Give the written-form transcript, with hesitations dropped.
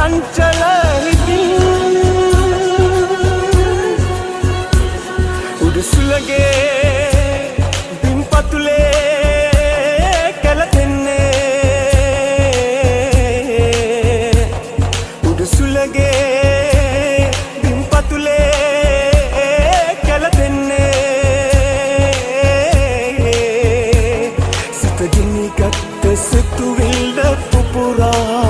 චංචල හිතින් උඩුසුලගේ බිම් පතුලේ කැළපෙන්නේ උඩුසුලගේ බිම් පතුලේ කැළපෙන්නේ සිත ගිනි ගත්ත සිතුවිල්ල පුපුරා